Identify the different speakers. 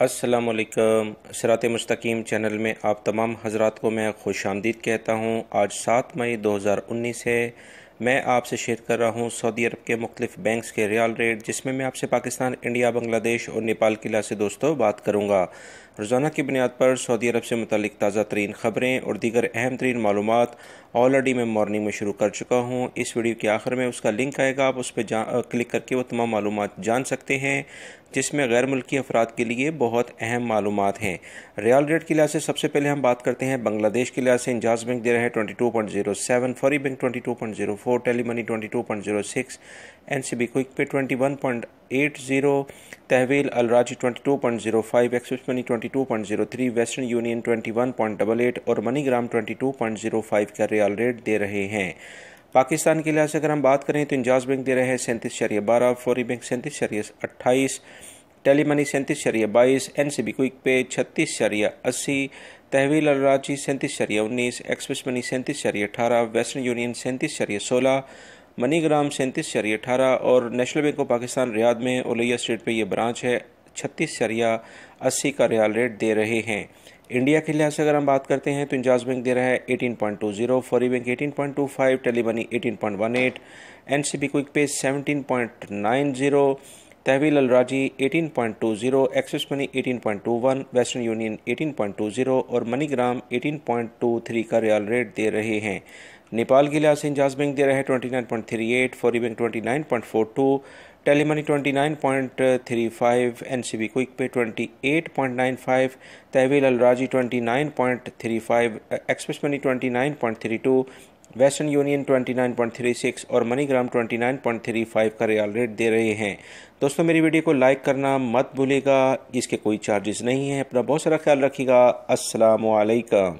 Speaker 1: अस्सलामुअलैकुम। सिरात मुस्तकीम चैनल में आप तमाम हजरात को मैं खुश आमदीद कहता हूँ। आज 7 मई 2019 है। मैं आपसे शेयर कर रहा हूँ सऊदी अरब के मुख्तलिफ बैंक्स के रियाल रेट, जिसमें मैं आपसे पाकिस्तान, इंडिया, बांग्लादेश और नेपाल के लिहाज से दोस्तों बात करूँगा। रोज़ाना की बुनियाद पर सऊदी अरब से मुतालिक ताज़ा तरीन खबरें और दीगर अहम तरीन मालूमात ऑलरेडी मैं मॉर्निंग में शुरू कर चुका हूँ। इस वीडियो के आखिर में उसका लिंक आएगा, आप उस पर क्लिक करके वो तमाम मालूमात जान सकते हैं, जिसमें गैर मुल्की अफराद के लिए बहुत अहम मालूमात हैं। रियाल रेट के लिहाज से सबसे पहले हम बात करते हैं बांग्लादेश के लिहाज से। इंजाज बैंक दे रहा है 22.07, फौरी bank 22.04, Tele Money 22.06, NCB Quick Pay 21.80, तहवील अलराजी 22.05, एक्सिस मनी 22.03, वेस्टर्न यूनियन 21.88 और मनीग्राम 22.05 का रियाल रेट दे रहे हैं। पाकिस्तान के लिहाज से अगर हम बात करें तो इंजाज बैंक दे रहे हैं 37.12, फौरी bank 37.28, Tele Money 37.22, NCB Quick Pay 36.80, तहवील अलराजी 37.19, Express Money 37.18, Western Union 37.16, MoneyGram 37.18 और National Bank of Pakistan Riyadh में ओलिया स्ट्रीट पे ये ब्रांच है 36.80 का रियाल रेट दे रहे हैं। इंडिया के लिहाज से अगर हम बात करते हैं तो इंजाज बैंक दे रहा है 18.20, फौरी bank 18.25, Tele Money 18.18, NCB Quick Pay 17.90, तहवील अलराजी 18.20, एक्सिस मनी 18.21, वेस्टर्न यूनियन 18.20 और मनीग्राम 18.23 का रियाल रेट दे रहे हैं। नेपाल के लिहाज से इंजाज बैंक दे रहा है 29.38, फौरी bank 29.42, Tele Money 29.35, NCB Quick Pay 28.95, तहवील अलराजी 29.35, एक्सप्रेस मनी 29.32, वेस्टर्न यूनियन 29.36 और मनीग्राम 29.35 का रियाल रेट दे रहे हैं। दोस्तों, मेरी वीडियो को लाइक करना मत भूलिएगा, इसके कोई चार्जेस नहीं है। अपना बहुत सारा ख्याल रखिएगा। अस्सलामु अलैकुम।